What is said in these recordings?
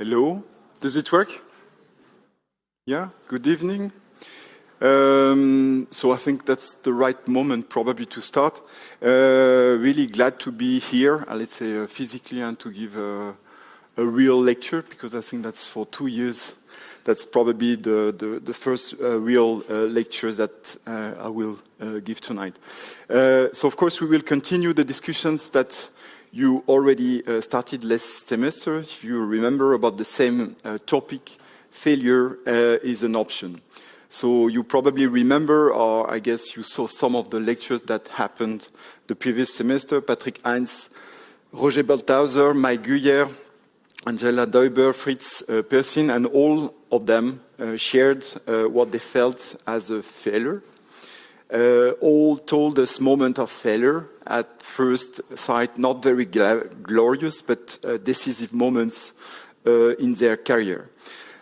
Hello, does it work? Yeah, good evening. So I think that's the right moment probably to start. Really glad to be here, let's say physically, and to give a real lecture, because I think that's for 2 years. That's probably the first real lecture that I will give tonight. So of course we will continue the discussions that you already started last semester. If you remember, about the same topic, failure is an option. So you probably remember, or I guess you saw some of the lectures that happened the previous semester. Patrick Heinz, Roger Balthauser, Mike Guyer, Angela Deuber, Fritz Persin, and all of them shared what they felt as a failure. All told us moment of failure, at first sight not very glorious, but decisive moments in their career.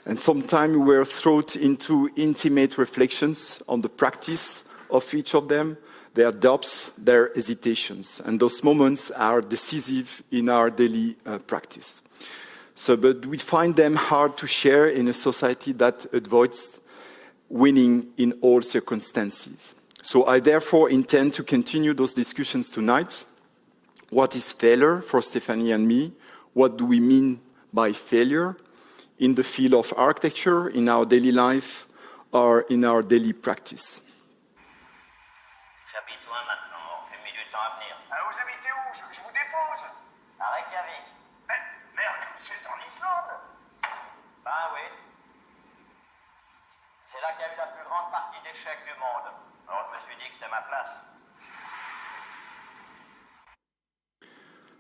And sometimes we were thrown into intimate reflections on the practice of each of them, their doubts, their hesitations. And those moments are decisive in our daily practice. But we find them hard to share in a society that avoids winning in all circumstances. So I therefore intend to continue those discussions tonight. What is failure for Stephanie and me? What do we mean by failure in the field of architecture, in our daily life, or in our daily practice? J'habite loin maintenant, on fait mis du temps à venir. Vous habitez où? Je vous dépose. À Reykjavik. Mais merde, c'est en Islande. Ben oui. C'est là qu'il y a eu la plus grande partie d'échecs du monde. Alors je me suis dit que c'était ma place.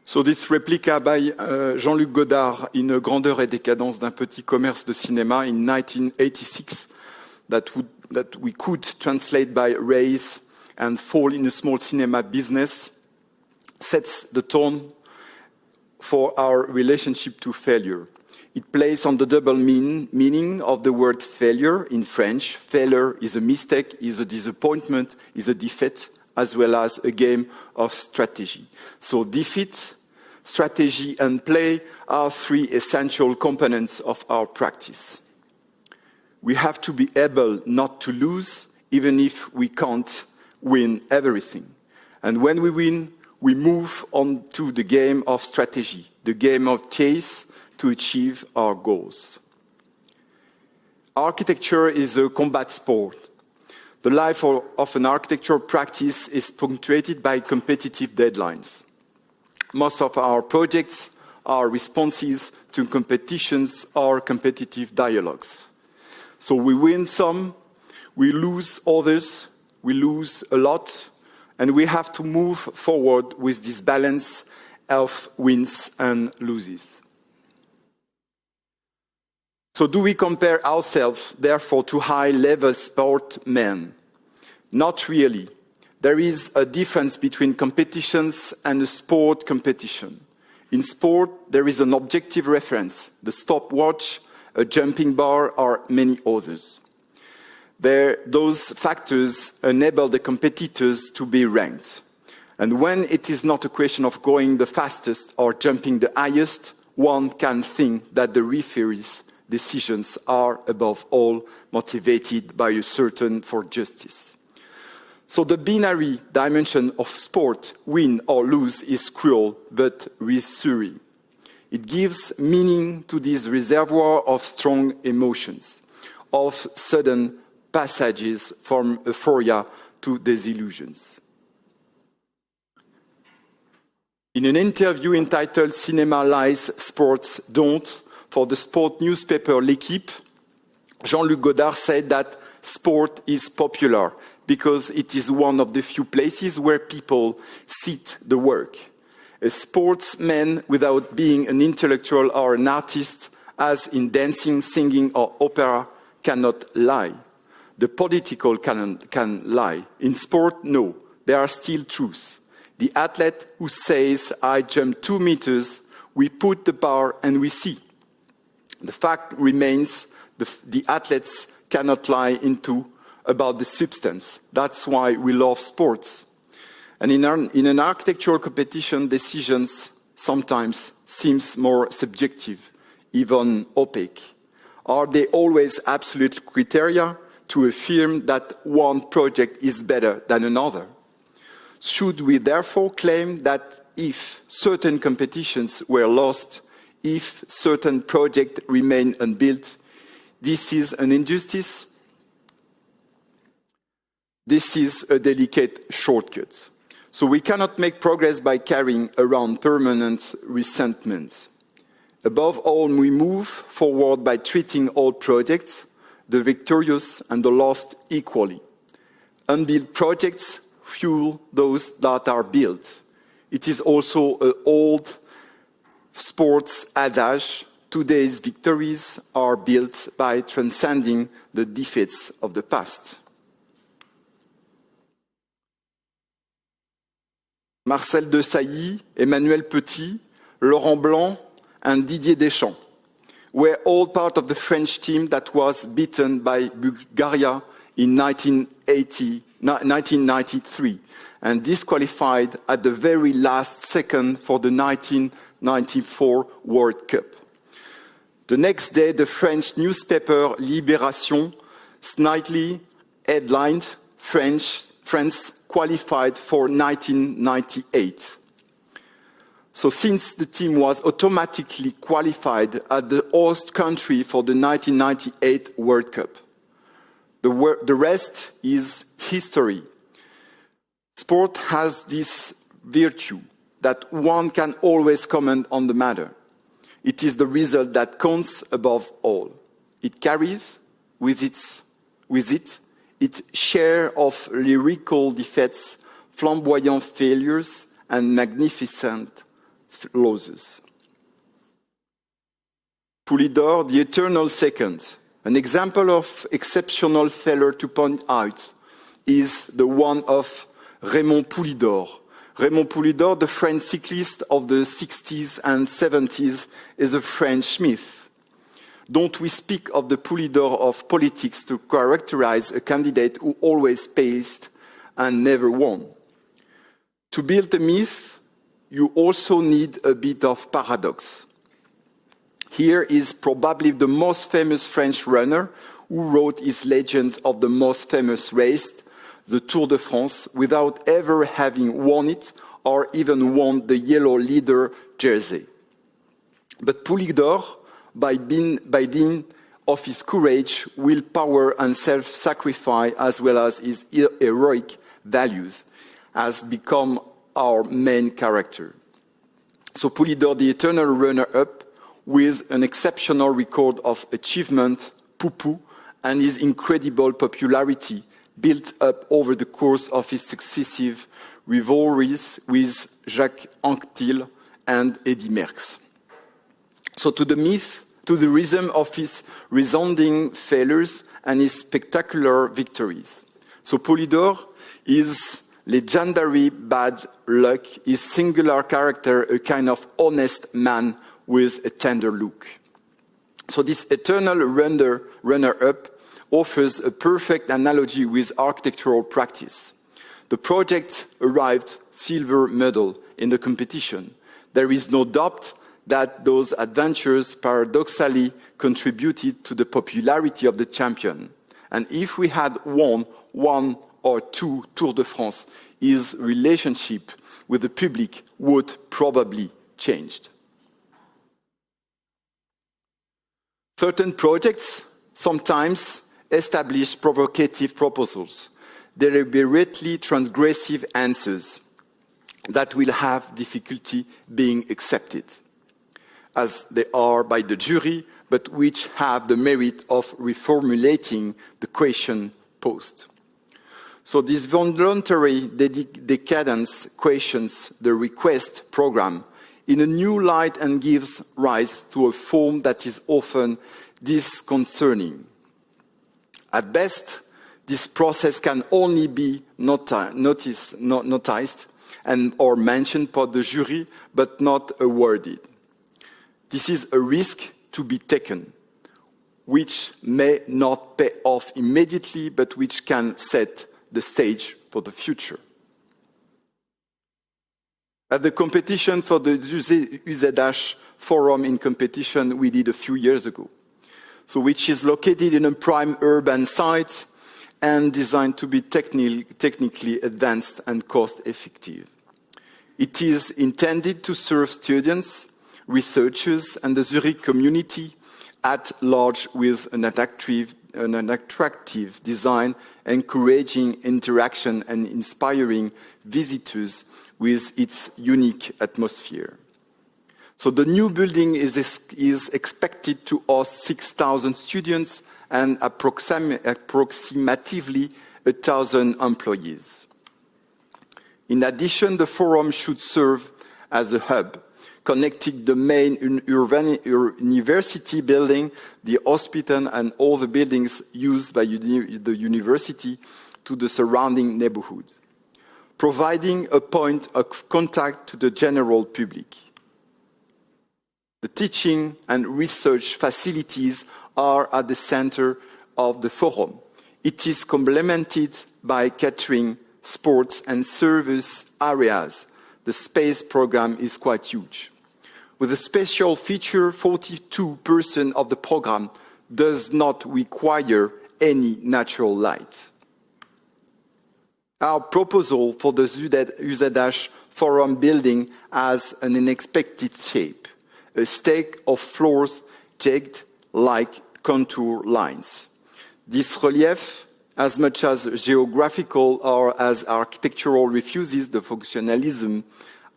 So this replica by Jean-Luc Godard in Grandeur et décadence d'un petit commerce de cinéma in 1986 that we could translate by Rise and Fall in a Small Cinema Business sets the tone for our relationship to failure. It plays on the double meaning of the word failure in French. Failure is a mistake, is a disappointment, is a defeat, as well as a game of strategy. So defeat, strategy, and play are three essential components of our practice. We have to be able not to lose, even if we can't win everything. And when we win, we move on to the game of strategy, the game of chase, to achieve our goals. Architecture is a combat sport. The life of an architectural practice is punctuated by competitive deadlines. Most of our projects are responses to competitions or competitive dialogues. So we win some, we lose others, we lose a lot, and we have to move forward with this balance of wins and loses. So do we compare ourselves, therefore, to high-level sportsmen? Not really. There is a difference between competitions and a sport competition. In sport, there is an objective reference, the stopwatch, a jumping bar, or many others. Those factors enable the competitors to be ranked. And when it is not a question of going the fastest or jumping the highest, one can think that the referees' decisions are, above all, motivated by a certain for justice. So the binary dimension of sport, win or lose, is cruel but reassuring. It gives meaning to this reservoir of strong emotions, of sudden passages from euphoria to disillusions. In an interview entitled Cinema Lies, Sports Don't, for the sport newspaper L'Équipe, Jean-Luc Godard said that sport is popular because it is one of the few places where people sit the work. A sportsman, without being an intellectual or an artist, as in dancing, singing, or opera, cannot lie. The political can lie. In sport, no. There are still truths. The athlete who says, I jump 2 meters, we put the bar and we see. The fact remains the athletes cannot lie about the substance. That's why we love sports. And in an architectural competition, decisions sometimes seems more subjective, even opaque? Are they always absolute criteria to affirm that one project is better than another? Should we therefore claim that if certain competitions were lost, if certain projects remain unbuilt, this is an injustice? This is a delicate shortcut. So we cannot make progress by carrying around permanent resentment. Above all, we move forward by treating all projects, the victorious and the lost, equally. Unbuilt projects fuel those that are built. It is also an old sports adage: today's victories are built by transcending the defeats of the past. Marcel Desailly, Emmanuel Petit, Laurent Blanc, and Didier Deschamps were all part of the French team that was beaten by Bulgaria in 1993 and disqualified at the very last second for the 1994 World Cup. The next day, the French newspaper Libération snidely headlined France qualified for 1998. So since the team was automatically qualified as the host country for the 1998 World Cup, the rest is history. Sport has this virtue that one can always comment on the matter. It is the result that counts above all. It carries with it its share of lyrical defeats, flamboyant failures, and magnificent losses. Poulidor, the eternal second. An example of exceptional failure to point out is the one of Raymond Poulidor. Raymond Poulidor, the French cyclist of the 60s and 70s, is a French myth. Don't we speak of the Poulidor of politics to characterize a candidate who always paced and never won? To build a myth, you also need a bit of paradox. Here is probably the most famous French runner who wrote his legend of the most famous race, the Tour de France, without ever having won it or even worn the yellow leader jersey. But Poulidor, by dint of his courage, willpower, and self-sacrifice, as well as his heroic values, has become our main character. So Poulidor, the eternal runner-up, with an exceptional record of achievement, Poupou, and his incredible popularity built up over the course of his successive rivalries with Jacques Anquetil and Eddy Merckx. So to the myth, to the rhythm of his resounding failures and his spectacular victories. So Poulidor is legendary bad luck, his singular character, a kind of honest man with a tender look. So this eternal runner-up offers a perfect analogy with architectural practice. The project arrived silver medal in the competition. There is no doubt that those adventures paradoxically contributed to the popularity of the champion. And if we had won one or two Tour de France, his relationship with the public would probably changed. Certain projects sometimes establish provocative proposals, deliberately transgressive answers that will have difficulty being accepted, as they are by the jury, but which have the merit of reformulating the question posed. So this voluntary decadence questions the request program in a new light and gives rise to a form that is often disconcerting. At best, this process can only be noticed and or mentioned by the jury, but not awarded. This is a risk to be taken, which may not pay off immediately, but which can set the stage for the future. At the competition for the UZ Forum in competition we did a few years ago, so which is located in a prime urban site and designed to be technically advanced and cost-effective. It is intended to serve students, researchers, and the Zurich community at large with an attractive design, encouraging interaction and inspiring visitors with its unique atmosphere. So the new building is expected to host 6,000 students and approximately 1,000 employees. In addition, the forum should serve as a hub, connecting the main university building, the hospital, and all the buildings used by the university to the surrounding neighborhood, providing a point of contact to the general public. The teaching and research facilities are at the center of the forum. It is complemented by catering, sports, and service areas. The space program is quite huge. With a special feature, 42% of the program does not require any natural light. Our proposal for the UZ Forum building has an unexpected shape, a stack of floors jagged like contour lines. This relief, as much as geographical or as architectural, refuses the functionalism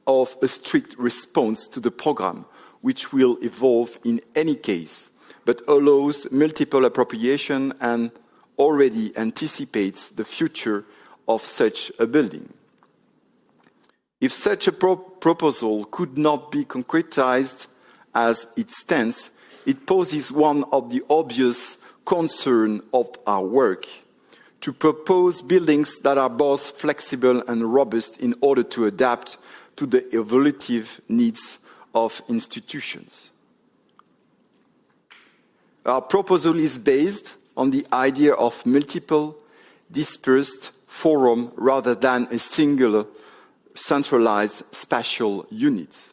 of a strict response to the program, which will evolve in any case, but allows multiple appropriation and already anticipates the future of such a building. If such a proposal could not be concretized as it stands, it poses one of the obvious concerns of our work: to propose buildings that are both flexible and robust in order to adapt to the evolutive needs of institutions. Our proposal is based on the idea of multiple, dispersed forum rather than a singular, centralized spatial unit.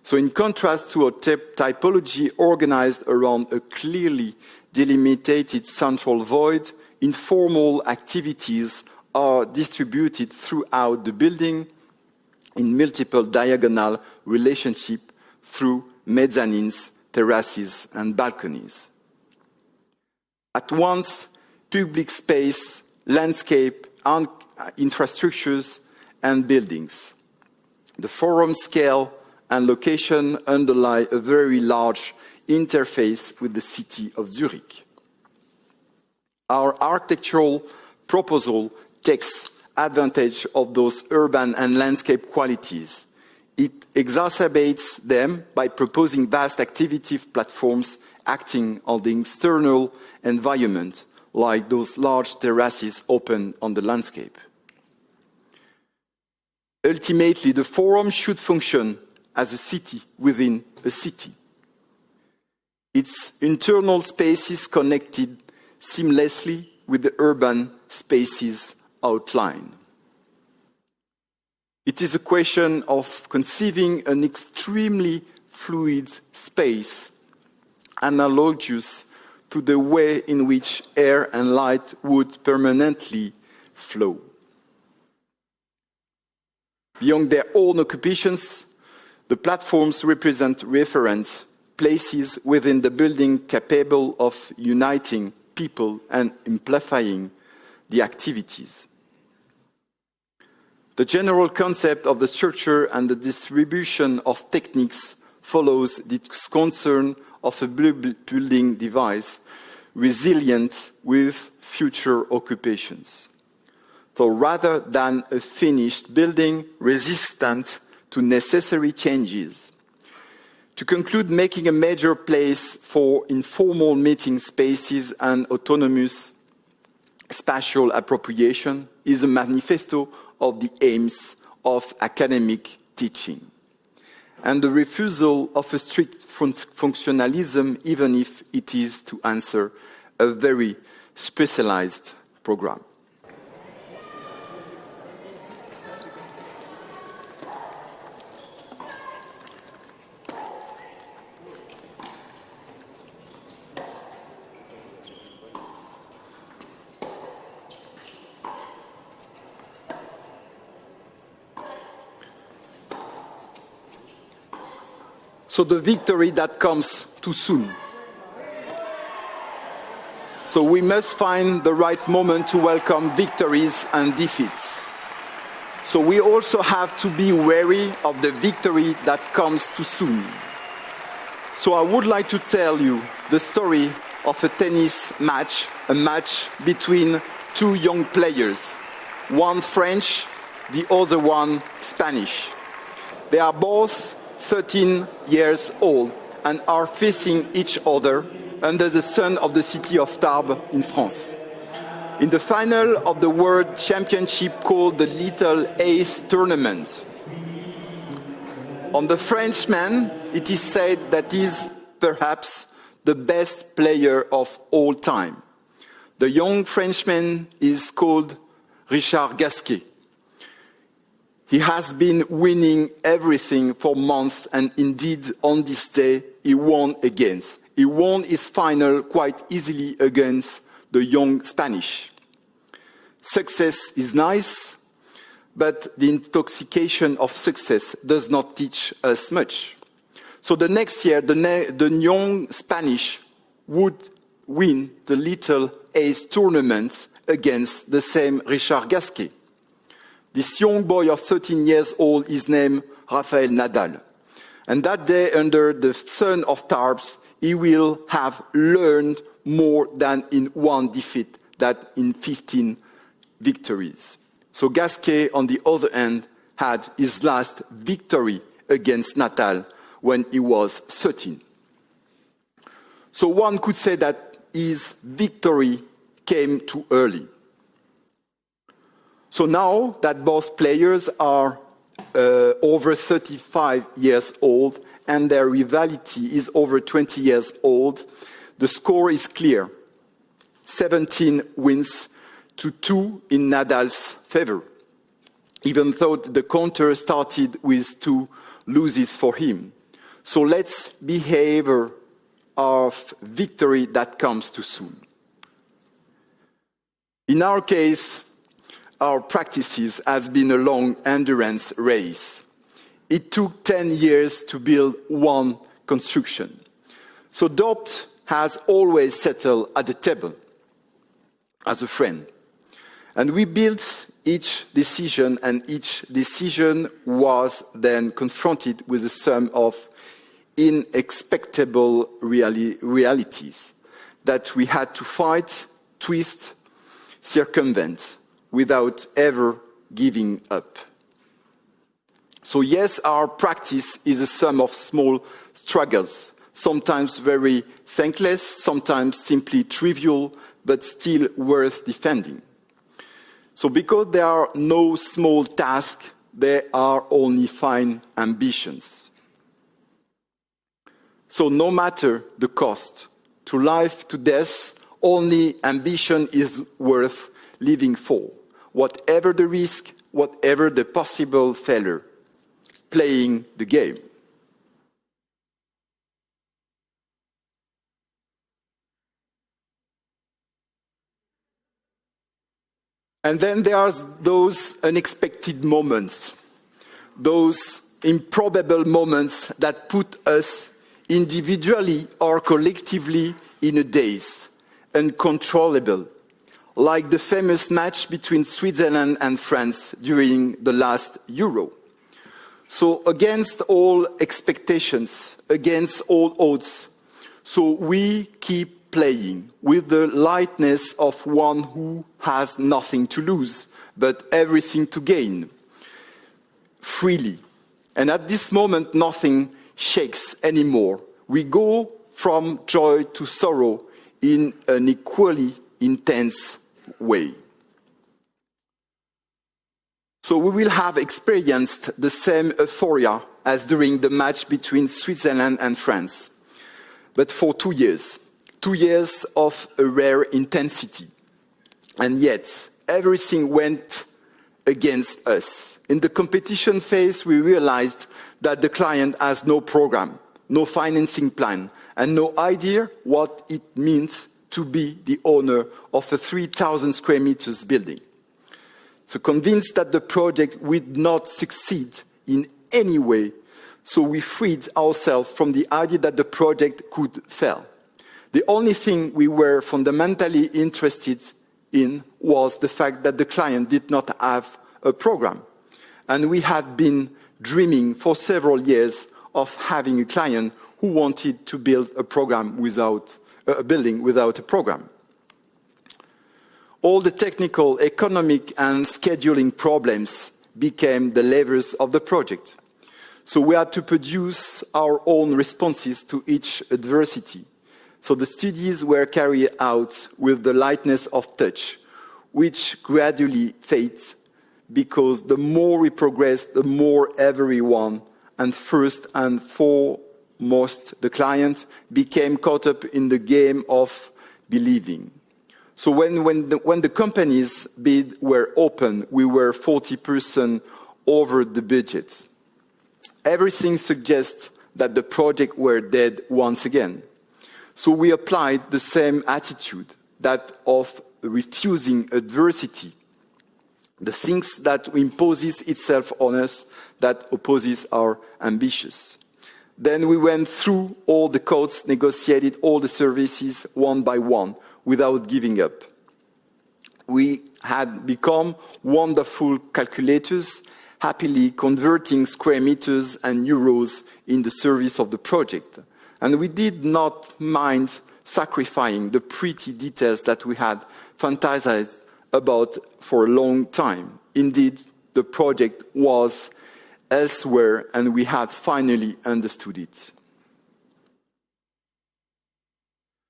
So in contrast to a typology organized around a clearly delimited central void, informal activities are distributed throughout the building in multiple diagonal relationships through mezzanines, terraces, and balconies. At once, public space, landscape, and infrastructures, and buildings. The forum scale and location underlie a very large interface with the city of Zurich. Our architectural proposal takes advantage of those urban and landscape qualities. It exacerbates them by proposing vast activity platforms acting on the external environment, like those large terraces open on the landscape. Ultimately, the forum should function as a city within a city. Its internal spaces connected seamlessly with the urban spaces outline. It is a question of conceiving an extremely fluid space, analogous to the way in which air and light would permanently flow. Beyond their own occupations, the platforms represent reference places within the building capable of uniting people and amplifying the activities. The general concept of the structure and the distribution of techniques follows this concern of a building device resilient with future occupations. So rather than a finished building resistant to necessary changes. To conclude, making a major place for informal meeting spaces and autonomous spatial appropriation is a manifesto of the aims of academic teaching, and the refusal of a strict functionalism, even if it is to answer a very specialized program. So the victory that comes too soon. So we must find the right moment to welcome victories and defeats. So we also have to be wary of the victory that comes too soon. So I would like to tell you the story of a tennis match, a match between two young players, one French, the other one Spanish. They are both 13 years old and are facing each other under the sun of the city of Tarbes in France. In the final of the World Championship called the Little Ace Tournament. On the Frenchman, it is said that he is perhaps the best player of all time. The young Frenchman is called Richard Gasquet. He has been winning everything for months, and indeed on this day he won again. He won his final quite easily against the young Spanish. Success is nice, but the intoxication of success does not teach us much. So the next year, the young Spanish would win the Little Ace Tournament against the same Richard Gasquet. This young boy of 13 years old is named Rafael Nadal. And that day, under the sun of Tarbes, he will have learned more than in one defeat, than in 15 victories. So Gasquet, on the other hand, had his last victory against Nadal when he was 13. So one could say that his victory came too early. So now that both players are over 35 years old and their rivalry is over 20 years old, the score is clear. 17 wins to 2 in Nadal's favor, even though the counter started with 2 losses for him. So let's behave of victory that comes too soon. In our case, our practices has been a long endurance race. It took 10 years to build one construction. So doubt has always settled at the table as a friend. And we built each decision, and each decision was then confronted with a sum of unexpectable realities that we had to fight, twist, circumvent without ever giving up. So yes, our practice is a sum of small struggles, sometimes very thankless, sometimes simply trivial, but still worth defending. So because there are no small tasks, there are only fine ambitions. So no matter the cost, to life, to death, only ambition is worth living for. Whatever the risk, whatever the possible failure, playing the game. And then there are those unexpected moments, those improbable moments that put us individually or collectively in a daze, uncontrollable, like the famous match between Switzerland and France during the last Euro. So against all expectations, against all odds, so we keep playing with the lightness of one who has nothing to lose, but everything to gain, freely. And at this moment, nothing shakes anymore. We go from joy to sorrow in an equally intense way. So we will have experienced the same euphoria as during the match between Switzerland and France, but for 2 years. 2 years of a rare intensity. And yet, everything went against us. In the competition phase, we realized that the client has no program, no financing plan, and no idea what it means to be the owner of a 3,000 square meters building. So convinced that the project would not succeed in any way, So we freed ourselves from the idea that the project could fail. The only thing we were fundamentally interested in was the fact that the client did not have a program. And we had been dreaming for several years of having a client who wanted to build a building without a program. All the technical, economic, and scheduling problems became the levers of the project. So we had to produce our own responses to each adversity. So the studies were carried out with the lightness of touch, which gradually fades because the more we progress, the more everyone, and first and foremost the client, became caught up in the game of believing. So when the company's bid were open, we were 40% over the budget. Everything suggests that the project were dead once again. So we applied the same attitude, that of refusing adversity, the things that imposes itself on us, that opposes our ambitions. Then we went through all the codes, negotiated all the services one by one, without giving up. We had become wonderful calculators, happily converting square meters and euros in the service of the project. And we did not mind sacrificing the pretty details that we had fantasized about for a long time. Indeed, the project was elsewhere and we had finally understood it.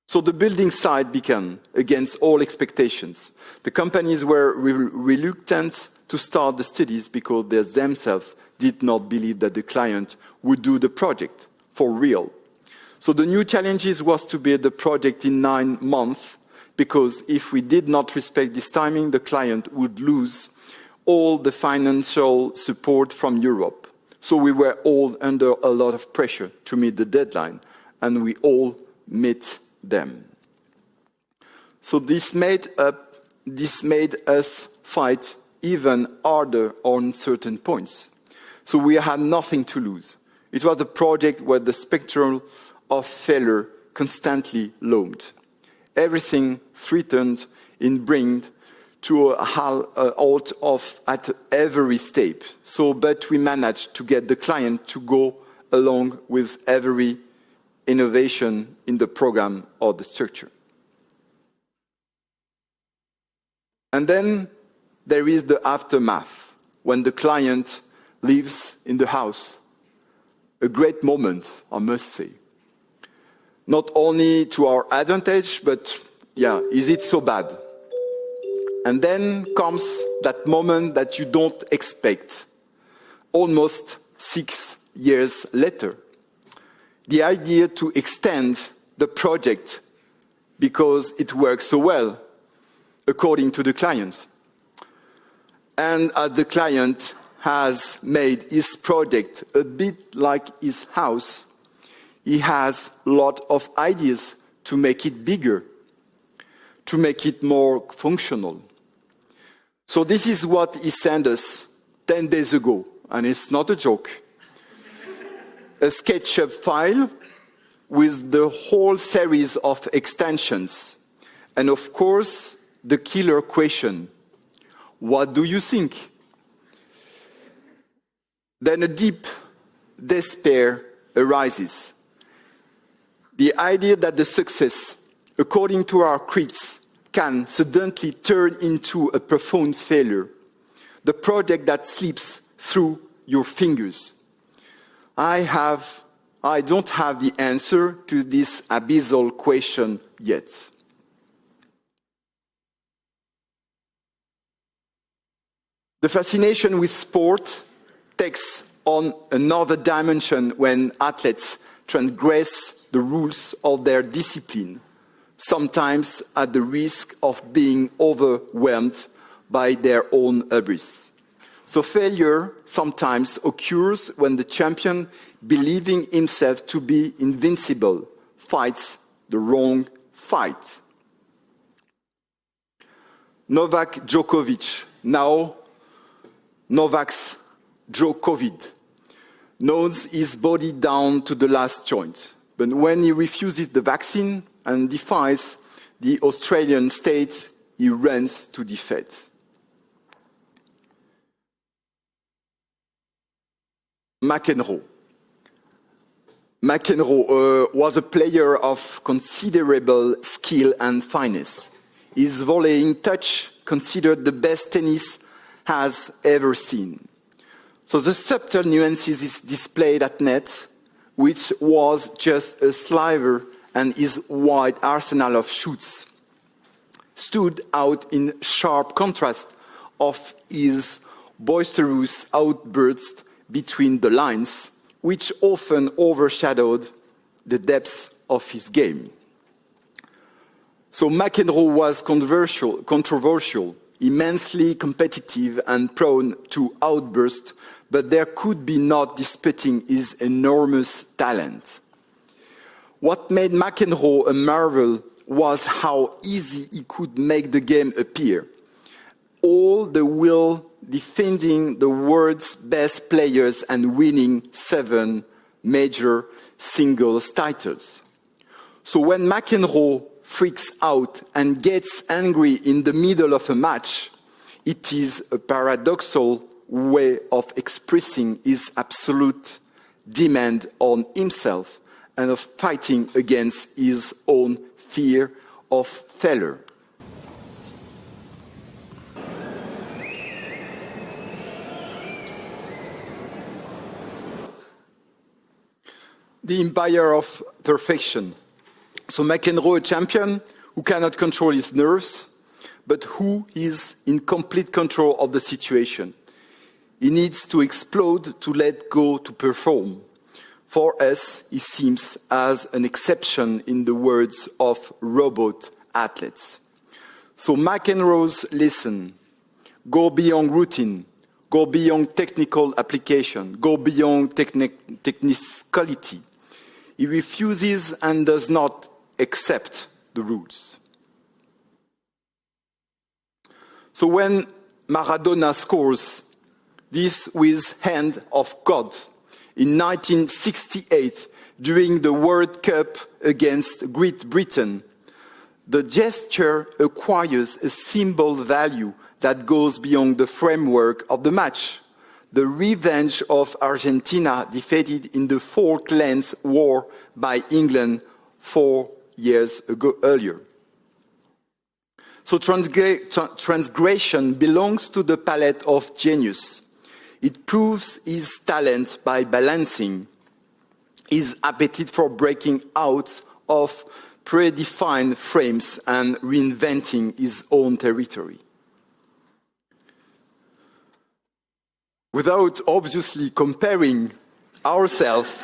So the building site began against all expectations. The companies were reluctant to start the studies because they themselves did not believe that the client would do the project for real. So the new challenges was to build the project in 9 months, because if we did not respect this timing, the client would lose all the financial support from Europe. So we were all under a lot of pressure to meet the deadline, and we all met them. So this made us fight even harder on certain points. So we had nothing to lose. It was a project where the spectrum of failure constantly loomed. Everything threatened in bringing to a halt at every step. But we managed to get the client to go along with every innovation in the program or the structure. And then there is the aftermath, when the client lives in the house. A great moment, I must say. Not only to our advantage, but is it so bad? And then comes that moment that you don't expect, almost 6 years later. The idea to extend the project because it works so well, according to the client. And the client has made his project a bit like his house. He has a lot of ideas to make it bigger, to make it more functional. So this is what he sent us 10 days ago, and it's not a joke. A SketchUp file with the whole series of extensions. And of course, the killer question: what do you think? Then a deep despair arises. The idea that the success, according to our creeds, can suddenly turn into a profound failure. The project that slips through your fingers. I don't have the answer to this abyssal question yet. The fascination with sport takes on another dimension when athletes transgress the rules of their discipline, sometimes at the risk of being overwhelmed by their own hubris. So failure sometimes occurs when the champion, believing himself to be invincible, fights the wrong fight. Novak Djokovic, now Novak's Djokovic. knows his body down to the last joint. But when he refuses the vaccine and defies the Australian state, he runs to defeat. McEnroe. McEnroe was a player of considerable skill and finesse. His volleying touch considered the best tennis has ever seen. So the subtle nuances is displayed at net, which was just a sliver, and his wide arsenal of shoots stood out in sharp contrast of his boisterous outbursts between the lines, which often overshadowed the depths of his game. So McEnroe was controversial, immensely competitive and prone to outbursts, but there could be not disputing his enormous talent. What made McEnroe a marvel was how easy he could make the game appear, all the while defending the world's best players and winning 7 major singles titles. So when McEnroe freaks out and gets angry in the middle of a match, it is a paradoxical way of expressing his absolute demand on himself and of fighting against his own fear of failure. The empire of perfection. So McEnroe, a champion who cannot control his nerves, but who is in complete control of the situation. He needs to explode to let go to perform. For us, he seems as an exception in the words of robot athletes. So McEnroe's lesson: go beyond routine, go beyond technical application, go beyond technicality. He refuses and does not accept the rules. So when Maradona scores this with hand of God in 1968 during the World Cup against Great Britain, the gesture acquires a symbol value that goes beyond the framework of the match. The revenge of Argentina defeated in the Falklands War by England 4 years earlier. So transgression belongs to the palette of genius. It proves his talent by balancing his appetite for breaking out of predefined frames and reinventing his own territory. Without obviously comparing ourselves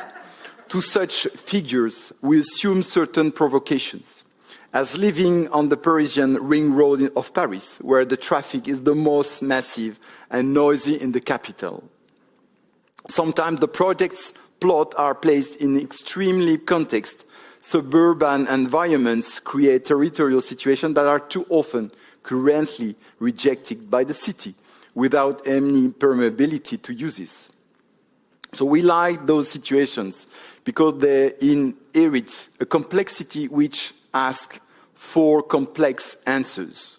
to such figures, we assume certain provocations. As living on the Parisian ring road of Paris, where the traffic is the most massive and noisy in the capital. Sometimes the project's plot are placed in extremely context. Suburban environments create territorial situations that are too often currently rejected by the city, without any permeability to uses. So we like those situations because they inherit a complexity which asks for complex answers.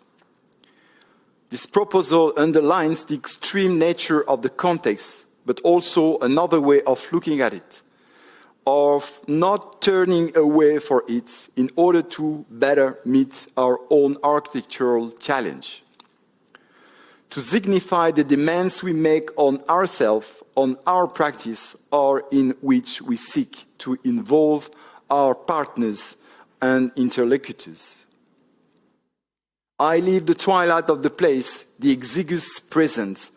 This proposal underlines the extreme nature of the context, but also another way of looking at it, of not turning away from it in order to better meet our own architectural challenge. To signify the demands we make on ourselves, on our practice, or in which we seek to involve our partners and interlocutors. I leave the twilight of the place, the exiguous present,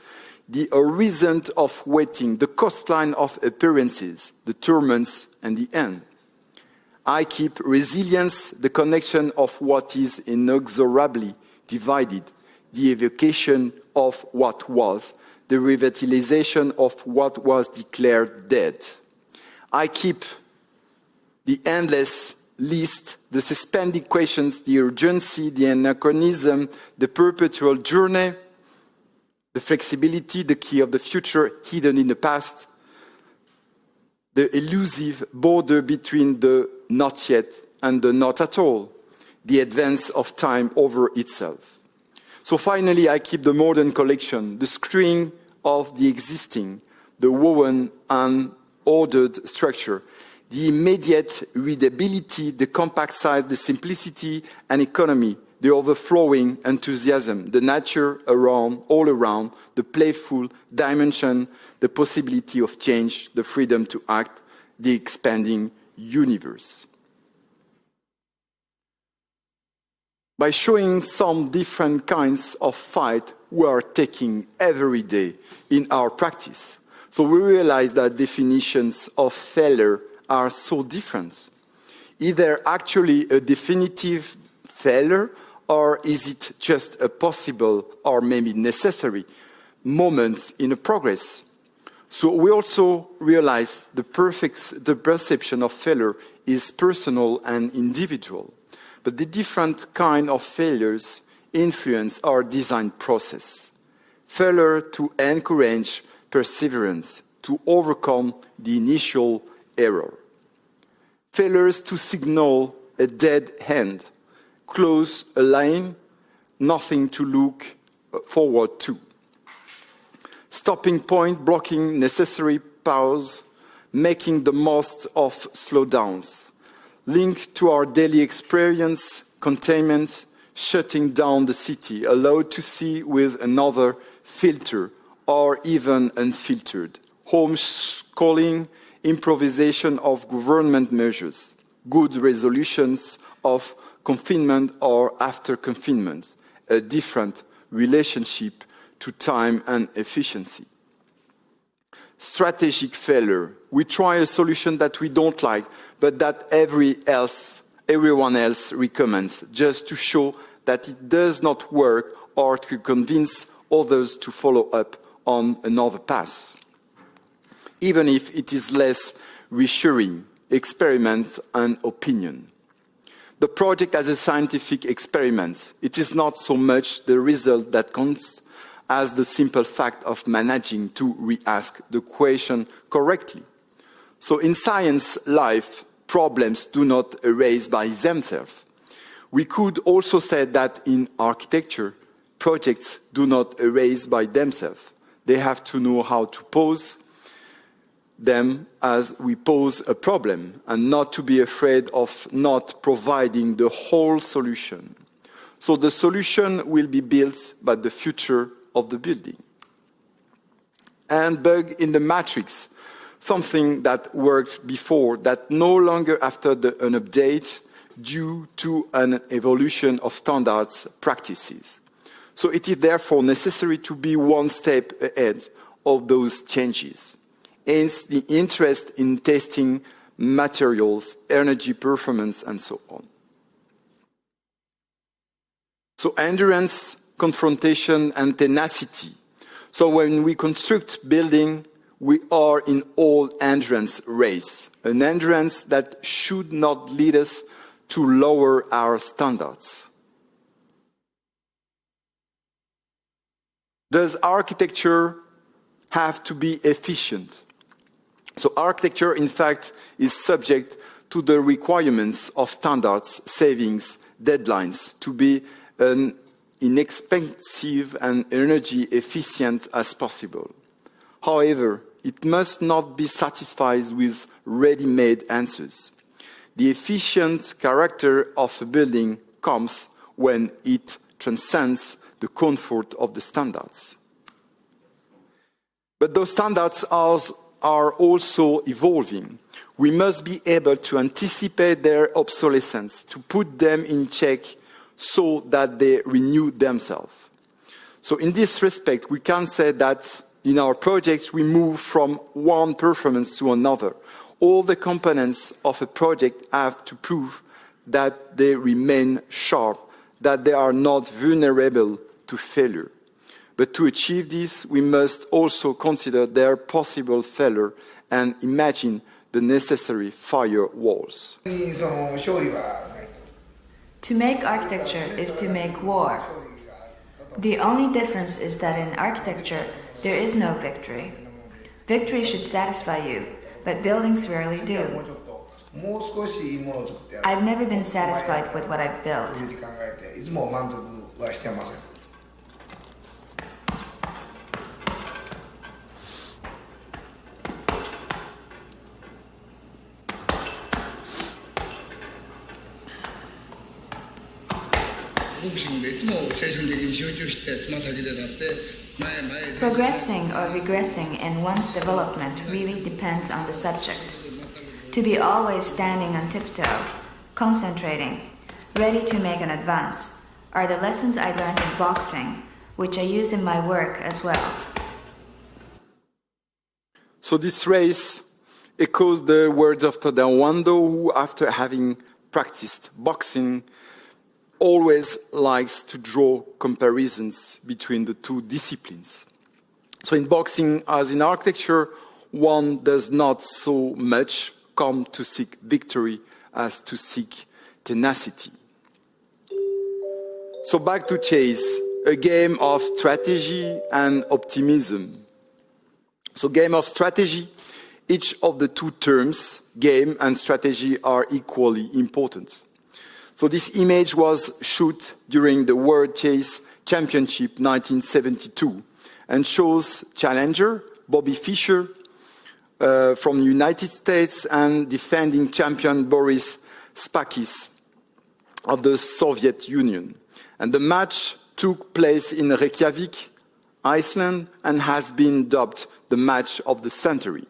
the horizon of waiting, the coastline of appearances, the torments and the end. I keep resilience, the connection of what is inexorably divided, the evocation of what was, the revitalization of what was declared dead. I keep the endless list, the suspended questions, the urgency, the anachronism, the perpetual journey, the flexibility, the key of the future hidden in the past, the elusive border between the not yet and the not at all, the advance of time over itself. So finally, I keep the modern collection, the screwing of the existing, the woven and ordered structure, the immediate readability, the compact size, the simplicity and economy, the overflowing enthusiasm, the nature around, all around, the playful dimension, the possibility of change, the freedom to act, the expanding universe. By showing some different kinds of fight we are taking every day in our practice, so we realize that definitions of failure are so different. Is there actually a definitive failure, or is it just a possible or maybe necessary moment in a progress? So we also realize the perception of failure is personal and individual, but the different kind of failures influence our design process. Failure to encourage perseverance, to overcome the initial error. Failures to signal a dead end, close a line, nothing to look forward to. Stopping point, blocking necessary pause, making the most of slowdowns. Linked to our daily experience, containment, shutting down the city, allowed to see with another filter, or even unfiltered. Homeschooling, improvisation of government measures, good resolutions of confinement or after confinement, a different relationship to time and efficiency. Strategic failure. We try a solution that we don't like, but that everyone else recommends, just to show that it does not work or to convince others to follow up on another path. Even if it is less reassuring, experiment and opinion. The project as a scientific experiment, it is not so much the result that counts as the simple fact of managing to re-ask the question correctly. So in science life, problems do not arise by themselves. We could also say that in architecture, projects do not arise by themselves. They have to know how to pose them as we pose a problem and not to be afraid of not providing the whole solution. So the solution will be built by the future of the building. And bug in the matrix, something that worked before that no longer after an update due to an evolution of standards practices. So it is therefore necessary to be one step ahead of those changes. Hence the interest in testing materials, energy performance, and so on. So endurance, confrontation, and tenacity. So when we construct building, we are in all endurance race. An endurance that should not lead us to lower our standards. Does architecture have to be efficient? So architecture, in fact, is subject to the requirements of standards, savings, deadlines to be as inexpensive and energy efficient as possible. However, it must not be satisfied with ready-made answers. The efficient character of a building comes when it transcends the comfort of the standards. But those standards are also evolving. We must be able to anticipate their obsolescence, to put them in check so that they renew themselves. So in this respect, we can say that in our projects, we move from one performance to another. All the components of a project have to prove that they remain sharp, that they are not vulnerable to failure. But to achieve this, we must also consider their possible failure and imagine the necessary firewalls. To make architecture is to make war. The only difference is that in architecture, there is no victory. Victory should satisfy you, but buildings rarely 次はもう do. ちょっともう少しいいものを作ってやる I've never been satisfied with what I've と built. いうふうに考えていつも満足はしてません。ボクシングでいつも精神的に集中してつま先で立って前へ前へ Progressing or regressing in one's development really depends on the subject. To be always standing on tiptoe, concentrating, ready to make an advance, are the lessons I learned in boxing, which I use in my work as well. So this race echoes the words of Tadawando, who, after having practiced boxing, always likes to draw comparisons between the two disciplines. So in boxing, as in architecture, one does not so much come to seek victory as to seek tenacity. So back to chess, a game of strategy and optimism. So game of strategy, each of the two terms, game and strategy, are equally important. So this image was shot during the World Chess Championship 1972 and shows challenger Bobby Fischer from the United States and defending champion Boris Spakis of the Soviet Union. And the match took place in Reykjavik, Iceland, and has been dubbed the match of the century.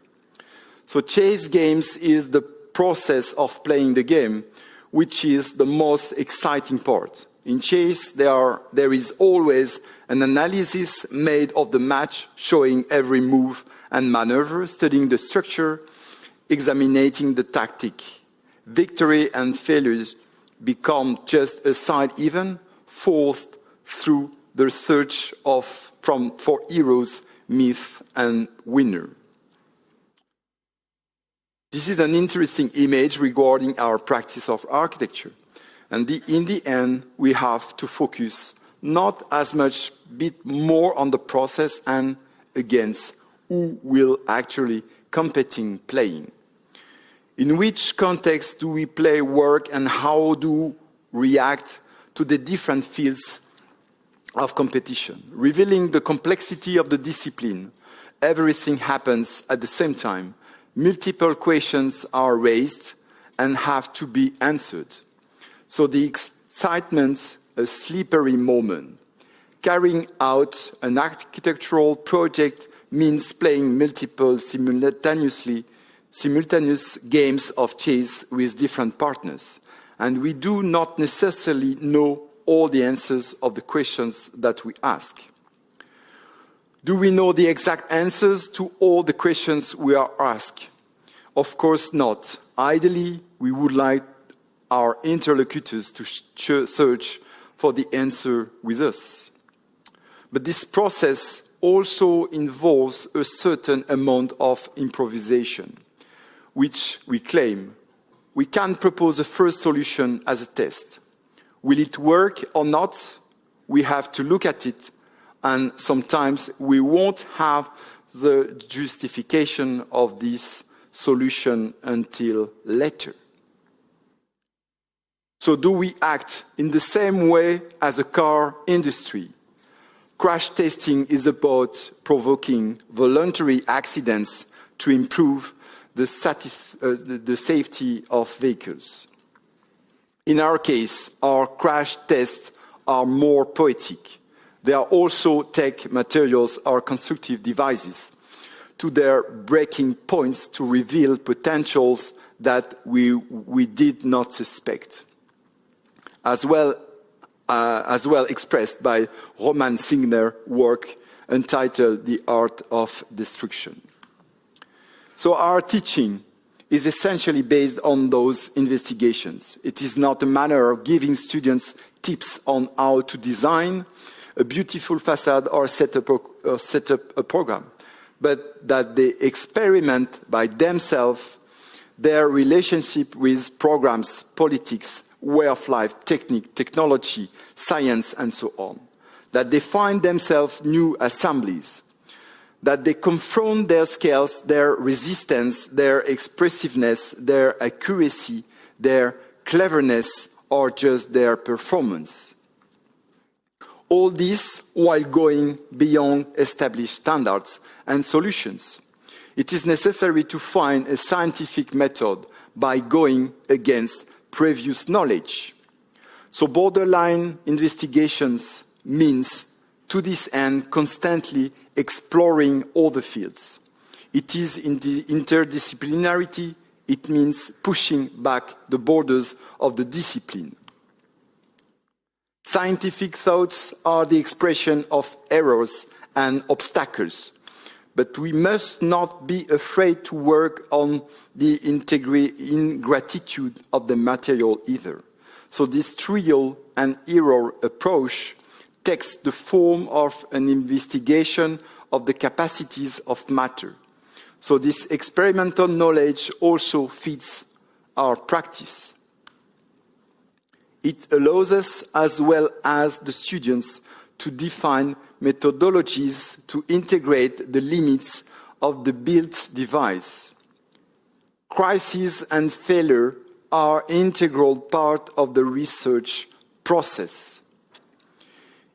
So chess games is the process of playing the game, which is the most exciting part. In chess, there is always an analysis made of the match, showing every move and maneuver, studying the structure, examining the tactic. Victory and failures become just a side event, forced through the search for heroes, myth, and winner. This is an interesting image regarding our practice of architecture. And in the end, we have to focus not as much, bit more on the process and against who will actually competing playing. In which context do we play work and how do we react to the different fields of competition? Revealing the complexity of the discipline, everything happens at the same time. Multiple questions are raised and have to be answered. So the excitement, a slippery moment. Carrying out an architectural project means playing multiple simultaneous games of chess with different partners. And we do not necessarily know all the answers of the questions that we ask. Do we know the exact answers to all the questions we are asked? Of course not. Ideally, we would like our interlocutors to search for the answer with us. But this process also involves a certain amount of improvisation, which we claim. We can propose a first solution as a test. Will it work or not? We have to look at it, and sometimes we won't have the justification of this solution until later. So do we act in the same way as the car industry? Crash testing is about provoking voluntary accidents to improve the safety of vehicles. In our case, our crash tests are more poetic. They are also tech materials or constructive devices to their breaking points to reveal potentials that we did not suspect. As well expressed by Roman Signer's work entitled The Art of Destruction. So our teaching is essentially based on those investigations. It is not a matter of giving students tips on how to design a beautiful facade or set up a program, but that they experiment by themselves their relationship with programs, politics, way of life, technique, technology, science, and so on. That they find themselves new assemblies. that they confront their scales, their resistance, their expressiveness, their accuracy, their cleverness, or just their performance. All this while going beyond established standards and solutions. It is necessary to find a scientific method by going against previous knowledge. So borderline investigations means, to this end, constantly exploring all the fields. It is in the interdisciplinarity, it means pushing back the borders of the discipline. Scientific thoughts are the expression of errors and obstacles, but we must not be afraid to work on the ingratitude of the material either. So this trial and error approach takes the form of an investigation of the capacities of matter. So this experimental knowledge also fits our practice. It allows us, as well as the students, to define methodologies to integrate the limits of the built device. Crisis and failure are an integral part of the research process.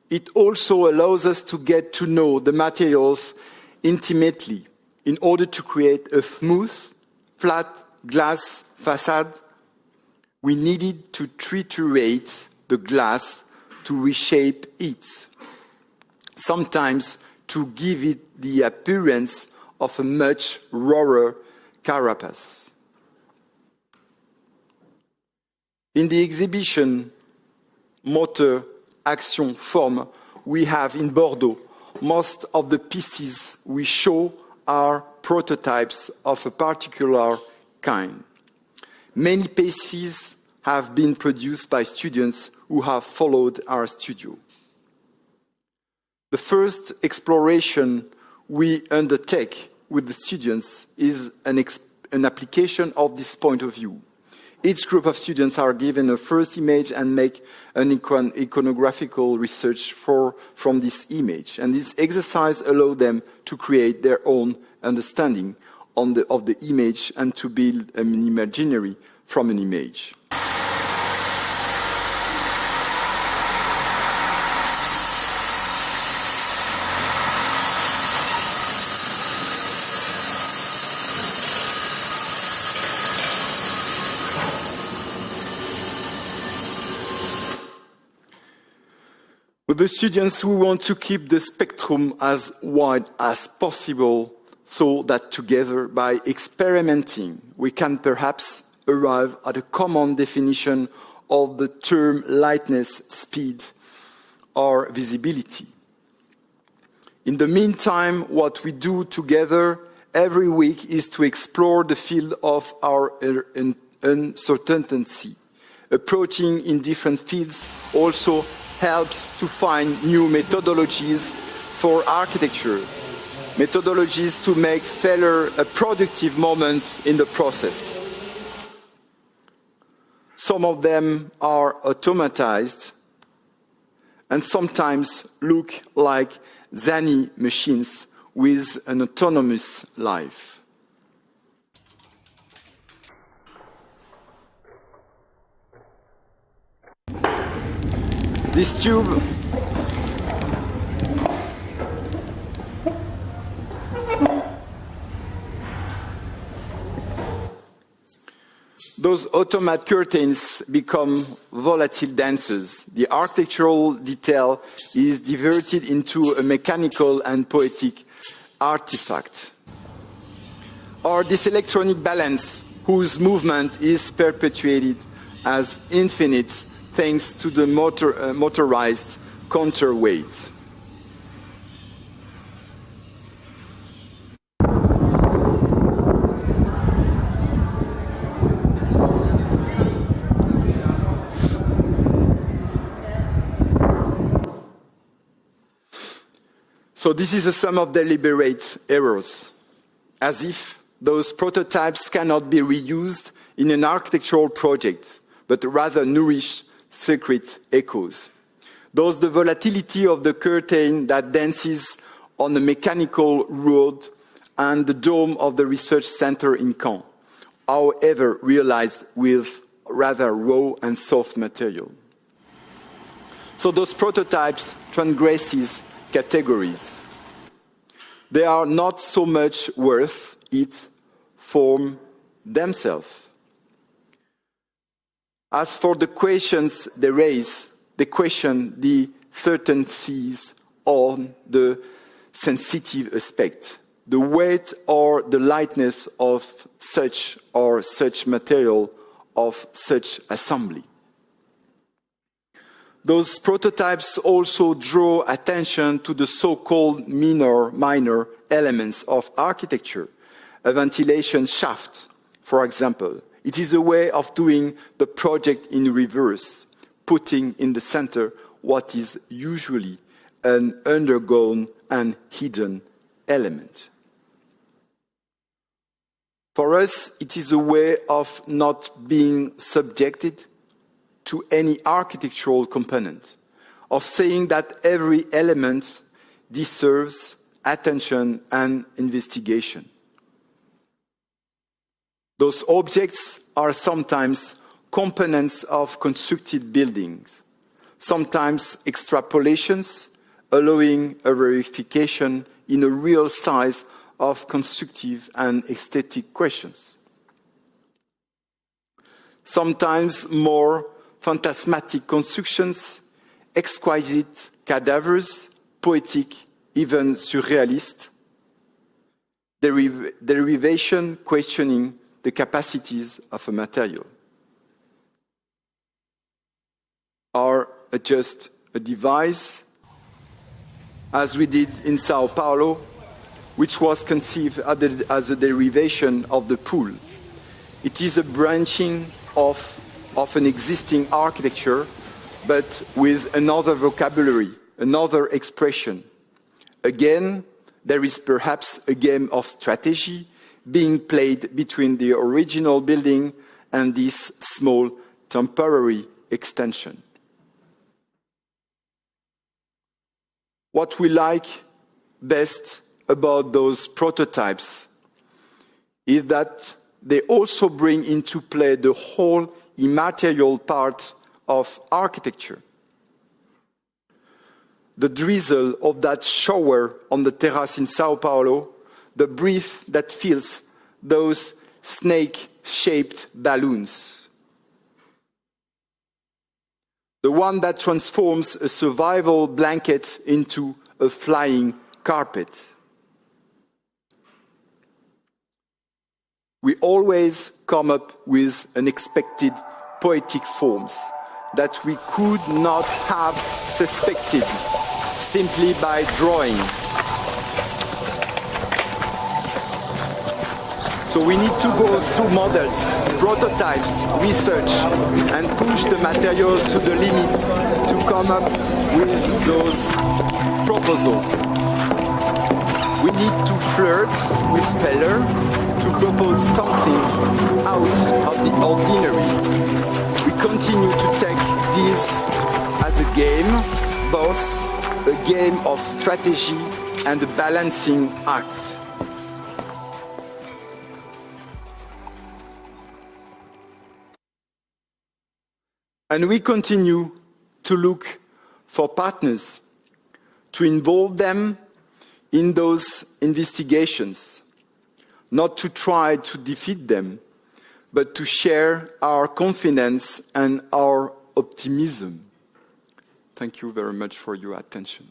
It also allows us to get to know the materials intimately in order to create a smooth, flat glass facade. We needed to triturate the glass to reshape it, sometimes to give it the appearance of a much rawer carapace. In the exhibition Motor, Action, Forme we have in Bordeaux, most of the pieces we show are prototypes of a particular kind. Many pieces have been produced by students who have followed our studio. The first exploration we undertake with the students is an application of this point of view. Each group of students are given a first image and make an iconographical research from this image. And this exercise allows them to create their own understanding of the image and to build an imaginary from an image. With the students, we want to keep the spectrum as wide as possible so that together, by experimenting, we can perhaps arrive at a common definition of the term lightness, speed, or visibility. In the meantime, what we do together every week is to explore the field of our uncertainty. Approaching in different fields also helps to find new methodologies for architecture, methodologies to make failure a productive moment in the process. Some of them are automatized and sometimes look like zany machines with an autonomous life. This tube those automat curtains become volatile dancers. The architectural detail is diverted into a mechanical and poetic artifact. Or this electronic balance, whose movement is perpetuated as infinite thanks to the motorized counterweight. So this is a sum of deliberate errors, as if those prototypes cannot be reused in an architectural project, but rather nourish secret echoes. Thus, the volatility of the curtain that dances on a mechanical road and the dome of the research center in Caen, however realized with rather raw and soft material. So those prototypes transgresses categories. They are not so much worth it for themselves. As for the questions they raise, they question the certainties on the sensitive aspect, the weight or the lightness of such or such material of such assembly. Those prototypes also draw attention to the so-called minor elements of architecture, a ventilation shaft, for example. It is a way of doing the project in reverse, putting in the center what is usually an undergone and hidden element. For us, it is a way of not being subjected to any architectural component, of saying that every element deserves attention and investigation. Those objects are sometimes components of constructed buildings, sometimes extrapolations, allowing a verification in a real size of constructive and aesthetic questions. Sometimes more phantasmatic constructions, exquisite cadavers, poetic, even surrealist, derivation questioning the capacities of a material. Or just a device, as we did in Sao Paulo, which was conceived as a derivation of the pool. It is a branching of an existing architecture, but with another vocabulary, another expression. Again, there is perhaps a game of strategy being played between the original building and this small temporary extension. What we like best about those prototypes is that they also bring into play the whole immaterial part of architecture. The drizzle of that shower on the terrace in Sao Paulo, the breath that fills those snake-shaped balloons. The one that transforms a survival blanket into a flying carpet. We always come up with unexpected poetic forms that we could not have suspected simply by drawing. So we need to go through models, prototypes, research, and push the material to the limit to come up with those proposals. We need to flirt with failure to propose something out of the ordinary. We continue to take this as a game, both a game of strategy and a balancing act. And we continue to look for partners, to involve them in those investigations, not to try to defeat them, but to share our confidence and our optimism. Thank you very much for your attention.